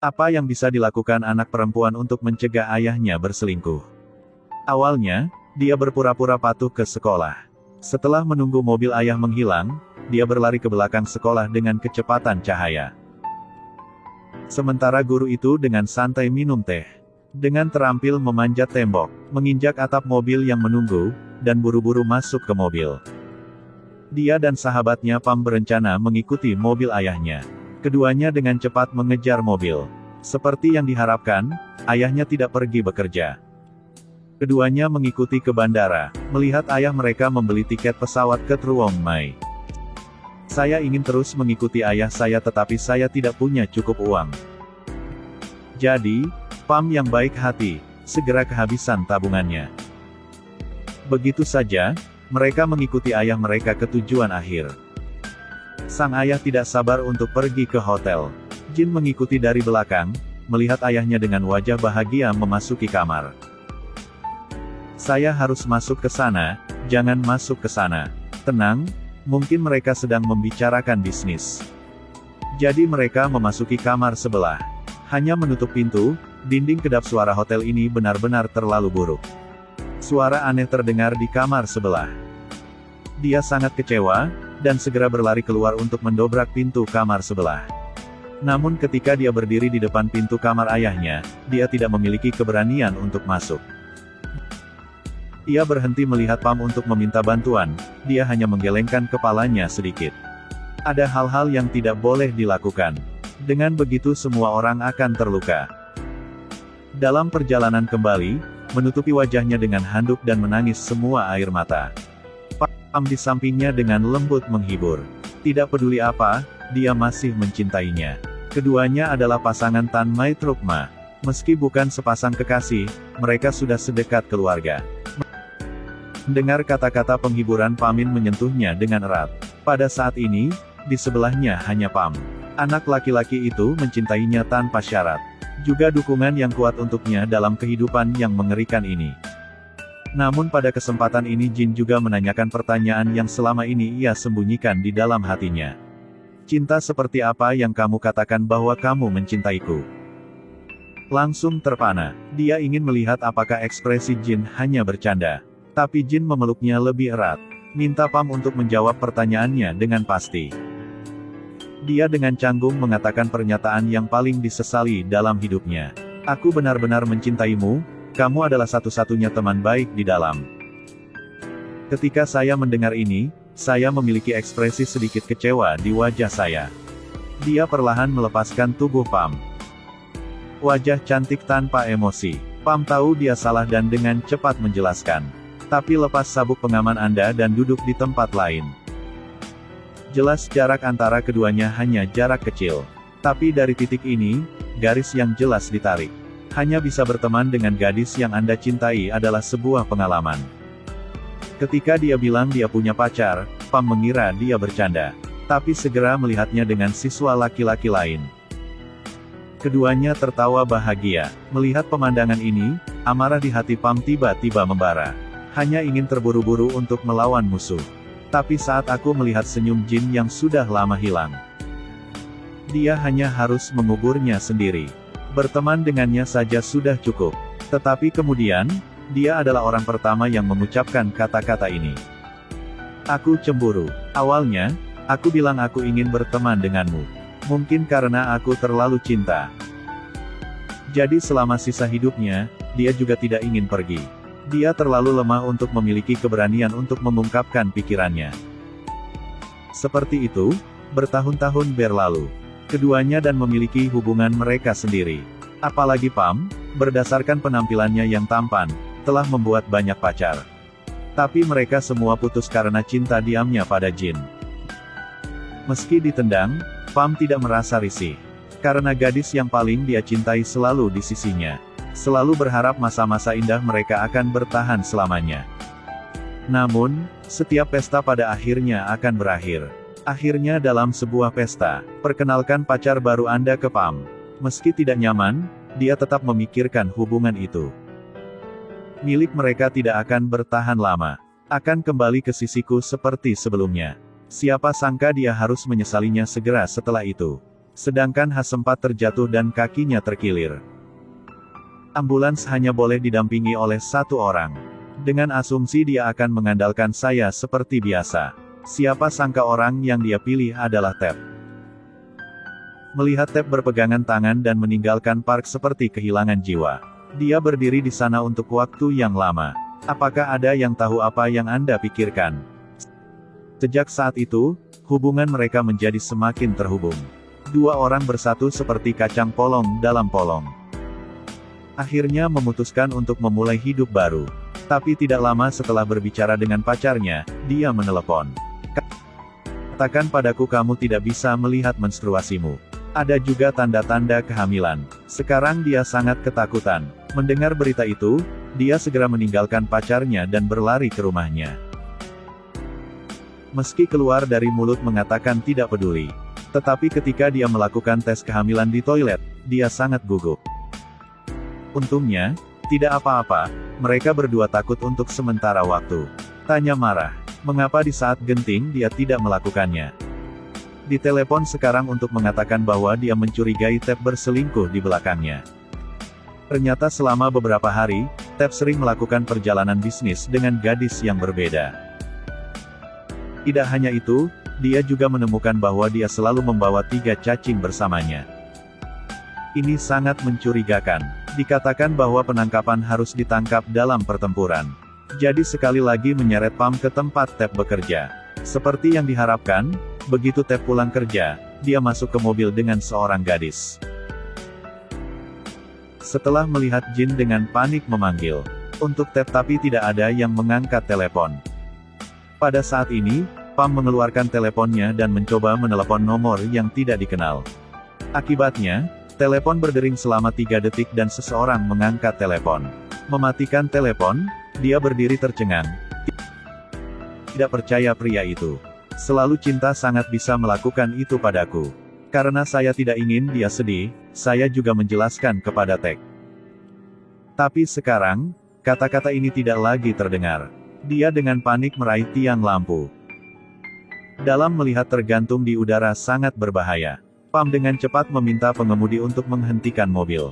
Apa yang bisa dilakukan anak perempuan untuk mencegah ayahnya berselingkuh? Awalnya, dia berpura-pura patuh ke sekolah. Setelah menunggu mobil ayah menghilang, dia berlari ke belakang sekolah dengan kecepatan cahaya. Sementara guru itu dengan santai minum teh. Dengan terampil memanjat tembok, menginjak atap mobil yang menunggu, dan buru-buru masuk ke mobil. Dia dan sahabatnya Pam berencana mengikuti mobil ayahnya. Keduanya dengan cepat mengejar mobil. Seperti yang diharapkan, ayahnya tidak pergi bekerja. Keduanya mengikuti ke bandara, melihat ayah mereka membeli tiket pesawat ke Truong Mai. Saya ingin terus mengikuti ayah saya tetapi saya tidak punya cukup uang. Jadi, Pam yang baik hati, segera kehabisan tabungannya. Begitu saja, mereka mengikuti ayah mereka ke tujuan akhir. Sang ayah tidak sabar untuk pergi ke hotel. Jin mengikuti dari belakang, melihat ayahnya dengan wajah bahagia memasuki kamar. Saya harus masuk ke sana, jangan masuk ke sana. Tenang, mungkin mereka sedang membicarakan bisnis. Jadi mereka memasuki kamar sebelah. Hanya menutup pintu, dinding kedap suara hotel ini benar-benar terlalu buruk. Suara aneh terdengar di kamar sebelah. Dia sangat kecewa, dan segera berlari keluar untuk mendobrak pintu kamar sebelah. Namun ketika dia berdiri di depan pintu kamar ayahnya, dia tidak memiliki keberanian untuk masuk. Ia berhenti melihat Pam untuk meminta bantuan, dia hanya menggelengkan kepalanya sedikit. Ada hal-hal yang tidak boleh dilakukan. Dengan begitu semua orang akan terluka. Dalam perjalanan kembali, menutupi wajahnya dengan handuk dan menangis semua air mata. Pam di sampingnya dengan lembut menghibur. Tidak peduli apa, dia masih mencintainya. Keduanya adalah pasangan Tan Mai Trukma. Meski bukan sepasang kekasih, mereka sudah sedekat keluarga. Mendengar kata-kata penghiburan Pamin menyentuhnya dengan erat. Pada saat ini, di sebelahnya hanya Pam. Anak laki-laki itu mencintainya tanpa syarat. Juga dukungan yang kuat untuknya dalam kehidupan yang mengerikan ini. Namun pada kesempatan ini Jin juga menanyakan pertanyaan yang selama ini ia sembunyikan di dalam hatinya. Cinta seperti apa yang kamu katakan bahwa kamu mencintaiku? Langsung terpana. Dia ingin melihat apakah ekspresi Jin hanya bercanda. Tapi Jin memeluknya lebih erat. Minta Pam untuk menjawab pertanyaannya dengan pasti. Dia dengan canggung mengatakan pernyataan yang paling disesali dalam hidupnya. Aku benar-benar mencintaimu. Kamu adalah satu-satunya teman baik di dalam. Ketika saya mendengar ini, saya memiliki ekspresi sedikit kecewa di wajah saya. Dia perlahan melepaskan tubuh Pam. Wajah cantik tanpa emosi. Pam tahu dia salah dan dengan cepat menjelaskan. Tapi lepas sabuk pengaman Anda dan duduk di tempat lain. Jelas jarak antara keduanya hanya jarak kecil. Tapi dari titik ini, garis yang jelas ditarik. Hanya bisa berteman dengan gadis yang Anda cintai adalah sebuah pengalaman. Ketika dia bilang dia punya pacar, Pam mengira dia bercanda. Tapi segera melihatnya dengan siswa laki-laki lain. Keduanya tertawa bahagia. Melihat pemandangan ini, amarah di hati Pam tiba-tiba membara. Hanya ingin terburu-buru untuk melawan musuh. Tapi saat aku melihat senyum Jin yang sudah lama hilang, dia hanya harus menguburnya sendiri. Berteman dengannya saja sudah cukup. Tetapi kemudian, dia adalah orang pertama yang mengucapkan kata-kata ini. Aku cemburu. Awalnya, aku bilang aku ingin berteman denganmu. Mungkin karena aku terlalu cinta. Jadi selama sisa hidupnya, dia juga tidak ingin pergi. Dia terlalu lemah untuk memiliki keberanian untuk mengungkapkan pikirannya. Seperti itu, bertahun-tahun berlalu. Keduanya dan memiliki hubungan mereka sendiri. Apalagi Pam, berdasarkan penampilannya yang tampan, telah membuat banyak pacar. Tapi mereka semua putus karena cinta diamnya pada Jin. Meski ditendang, Pam tidak merasa risih. Karena gadis yang paling dia cintai selalu di sisinya. Selalu berharap masa-masa indah mereka akan bertahan selamanya. Namun, setiap pesta pada akhirnya akan berakhir. Akhirnya dalam sebuah pesta, perkenalkan pacar baru Anda ke Pam. Meski tidak nyaman, dia tetap memikirkan hubungan itu. Milik mereka tidak akan bertahan lama. Akan kembali ke sisiku seperti sebelumnya. Siapa sangka dia harus menyesalinya segera setelah itu. Sedangkan Ha sempat terjatuh dan kakinya terkilir. Ambulans hanya boleh didampingi oleh satu orang. Dengan asumsi dia akan mengandalkan saya seperti biasa. Siapa sangka orang yang dia pilih adalah Tab. Melihat Tab berpegangan tangan dan meninggalkan park seperti kehilangan jiwa. Dia berdiri di sana untuk waktu yang lama. Apakah ada yang tahu apa yang Anda pikirkan? Sejak saat itu, hubungan mereka menjadi semakin terhubung. Dua orang bersatu seperti kacang polong dalam polong. Akhirnya memutuskan untuk memulai hidup baru. Tapi tidak lama setelah berbicara dengan pacarnya, dia menelepon. Katakan padaku kamu tidak bisa melihat menstruasimu. Ada juga tanda-tanda kehamilan. Sekarang dia sangat ketakutan. Mendengar berita itu, dia segera meninggalkan pacarnya dan berlari ke rumahnya. Meski keluar dari mulut mengatakan tidak peduli. Tetapi ketika dia melakukan tes kehamilan di toilet, dia sangat gugup. Untungnya, tidak apa-apa, mereka berdua takut untuk sementara waktu. Tanya marah, mengapa di saat genting dia tidak melakukannya. Ditelepon sekarang untuk mengatakan bahwa dia mencurigai Tab berselingkuh di belakangnya. Ternyata selama beberapa hari, Tab sering melakukan perjalanan bisnis dengan gadis yang berbeda. Tidak hanya itu, dia juga menemukan bahwa dia selalu membawa 3 cacing bersamanya. Ini sangat mencurigakan. Dikatakan bahwa penangkapan harus ditangkap dalam pertempuran. Jadi sekali lagi menyeret Pam ke tempat Tab bekerja. Seperti yang diharapkan, begitu Tab pulang kerja, dia masuk ke mobil dengan seorang gadis. Setelah melihat Jin dengan panik memanggil untuk Tab tapi tidak ada yang mengangkat telepon. Pada saat ini, Pam mengeluarkan teleponnya dan mencoba menelepon nomor yang tidak dikenal. Akibatnya, telepon berdering selama 3 detik dan seseorang mengangkat telepon. Mematikan telepon, dia berdiri tercengang. Tidak percaya pria itu. Selalu cinta sangat bisa melakukan itu padaku. Karena saya tidak ingin dia sedih, saya juga menjelaskan kepada Tek. Tapi sekarang, kata-kata ini tidak lagi terdengar. Dia dengan panik meraih tiang lampu. Dalam melihat tergantung di udara sangat berbahaya. Pam dengan cepat meminta pengemudi untuk menghentikan mobil.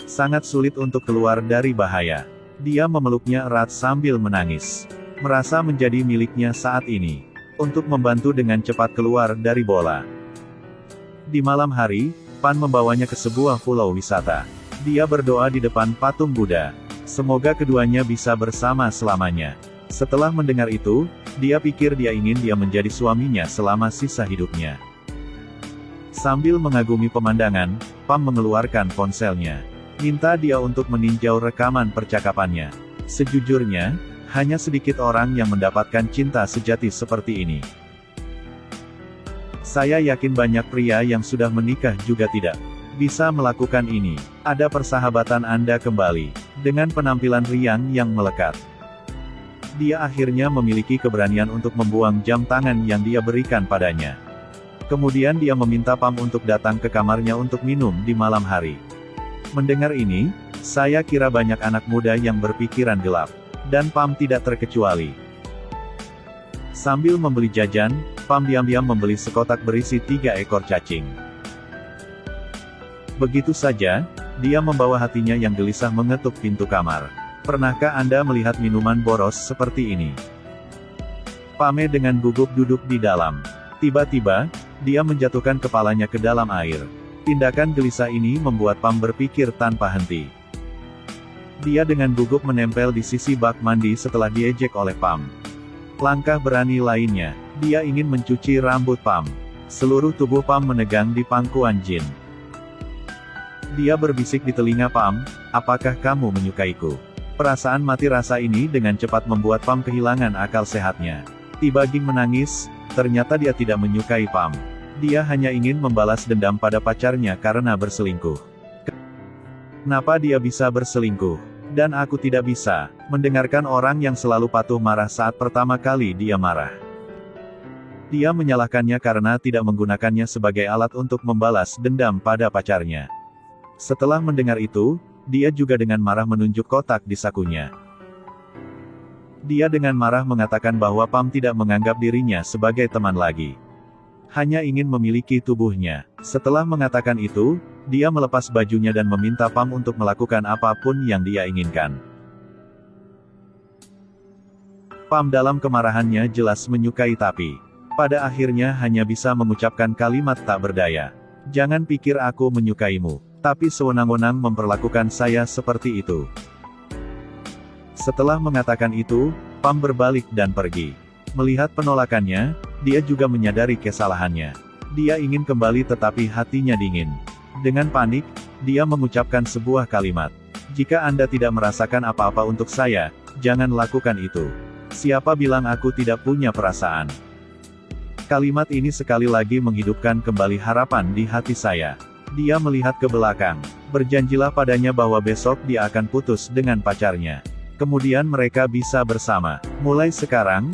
Sangat sulit untuk keluar dari bahaya. Dia memeluknya erat sambil menangis. Merasa menjadi miliknya saat ini. Untuk membantu dengan cepat keluar dari bola. Di malam hari, Pan membawanya ke sebuah pulau wisata. Dia berdoa di depan patung Buddha. Semoga keduanya bisa bersama selamanya. Setelah mendengar itu, dia pikir dia ingin dia menjadi suaminya selama sisa hidupnya. Sambil mengagumi pemandangan, Pam mengeluarkan ponselnya. Minta dia untuk meninjau rekaman percakapannya. Sejujurnya, hanya sedikit orang yang mendapatkan cinta sejati seperti ini. Saya yakin banyak pria yang sudah menikah juga tidak bisa melakukan ini. Ada persahabatan Anda kembali, dengan penampilan riang yang melekat. Dia akhirnya memiliki keberanian untuk membuang jam tangan yang dia berikan padanya. Kemudian dia meminta Pam untuk datang ke kamarnya untuk minum di malam hari. Mendengar ini, saya kira banyak anak muda yang berpikiran gelap. Dan Pam tidak terkecuali. Sambil membeli jajan, Pam diam-diam membeli sekotak berisi 3 ekor cacing. Begitu saja, dia membawa hatinya yang gelisah mengetuk pintu kamar. Pernahkah Anda melihat minuman boros seperti ini? Pame dengan gugup duduk di dalam. Tiba-tiba, dia menjatuhkan kepalanya ke dalam air. Tindakan gelisah ini membuat Pam berpikir tanpa henti. Dia dengan gugup menempel di sisi bak mandi setelah diejek oleh Pam. Langkah berani lainnya, dia ingin mencuci rambut Pam. Seluruh tubuh Pam menegang di pangkuan Jin. Dia berbisik di telinga Pam, apakah kamu menyukaiku? Perasaan mati rasa ini dengan cepat membuat Pam kehilangan akal sehatnya. Tiba Ging menangis, ternyata dia tidak menyukai Pam. Dia hanya ingin membalas dendam pada pacarnya karena berselingkuh. Kenapa dia bisa berselingkuh? Dan aku tidak bisa mendengarkan orang yang selalu patuh marah saat pertama kali dia marah. Dia menyalahkannya karena tidak menggunakannya sebagai alat untuk membalas dendam pada pacarnya. Setelah mendengar itu, dia juga dengan marah menunjuk kotak di sakunya. Dia dengan marah mengatakan bahwa Pam tidak menganggap dirinya sebagai teman lagi. Hanya ingin memiliki tubuhnya. Setelah mengatakan itu, dia melepas bajunya dan meminta Pam untuk melakukan apapun yang dia inginkan. Pam dalam kemarahannya jelas menyukai tapi, pada akhirnya hanya bisa mengucapkan kalimat tak berdaya. Jangan pikir aku menyukaimu, tapi sewenang-wenang memperlakukan saya seperti itu. Setelah mengatakan itu, Pam berbalik dan pergi. Melihat penolakannya, dia juga menyadari kesalahannya. Dia ingin kembali tetapi hatinya dingin. Dengan panik, dia mengucapkan sebuah kalimat. Jika Anda tidak merasakan apa-apa untuk saya, jangan lakukan itu. Siapa bilang aku tidak punya perasaan? Kalimat ini sekali lagi menghidupkan kembali harapan di hati saya. Dia melihat ke belakang. Berjanjilah padanya bahwa besok dia akan putus dengan pacarnya. Kemudian mereka bisa bersama. Mulai sekarang,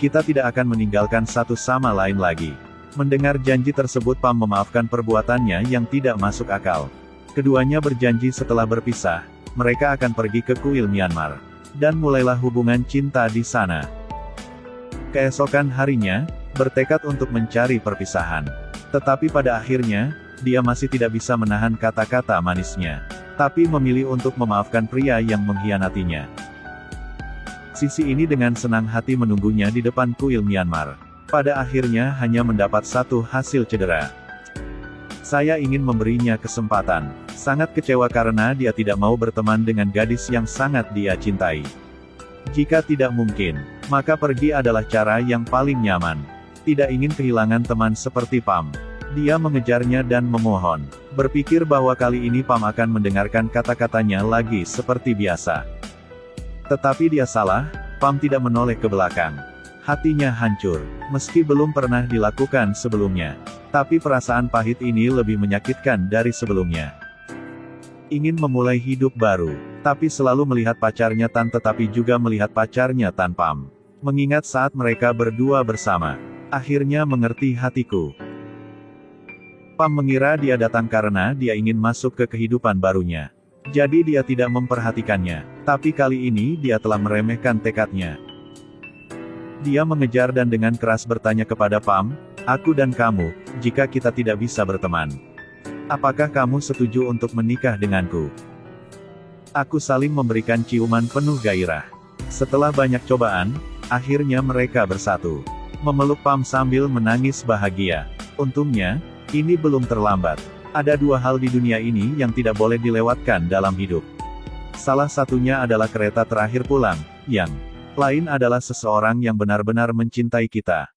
kita tidak akan meninggalkan satu sama lain lagi. Mendengar janji tersebut, Pam memaafkan perbuatannya yang tidak masuk akal. Keduanya berjanji setelah berpisah, mereka akan pergi ke kuil Myanmar. Dan mulailah hubungan cinta di sana. Keesokan harinya, bertekad untuk mencari perpisahan. Tetapi pada akhirnya, dia masih tidak bisa menahan kata-kata manisnya. Tapi memilih untuk memaafkan pria yang mengkhianatinya. Sisi ini dengan senang hati menunggunya di depan kuil Myanmar. Pada akhirnya hanya mendapat satu hasil cedera. Saya ingin memberinya kesempatan. Sangat kecewa karena dia tidak mau berteman dengan gadis yang sangat dia cintai. Jika tidak mungkin, maka pergi adalah cara yang paling nyaman. Tidak ingin kehilangan teman seperti Pam. Dia mengejarnya dan memohon. Berpikir bahwa kali ini Pam akan mendengarkan kata-katanya lagi seperti biasa. Tetapi dia salah, Pam tidak menoleh ke belakang. Hatinya hancur, meski belum pernah dilakukan sebelumnya. Tapi perasaan pahit ini lebih menyakitkan dari sebelumnya. Ingin memulai hidup baru, tapi selalu melihat pacarnya tetapi juga melihat pacarnya Tan Pam. Mengingat saat mereka berdua bersama. Akhirnya mengerti hatiku. Pam mengira dia datang karena dia ingin masuk ke kehidupan barunya. Jadi dia tidak memperhatikannya. Tapi kali ini dia telah meremehkan tekadnya. Dia mengejar dan dengan keras bertanya kepada Pam, "Aku dan kamu, jika kita tidak bisa berteman, apakah kamu setuju untuk menikah denganku?" Aku saling memberikan ciuman penuh gairah. Setelah banyak cobaan, akhirnya mereka bersatu. Memeluk Pam sambil menangis bahagia. Untungnya, ini belum terlambat. Ada dua hal di dunia ini yang tidak boleh dilewatkan dalam hidup. Salah satunya adalah kereta terakhir pulang, yang lain adalah seseorang yang benar-benar mencintai kita.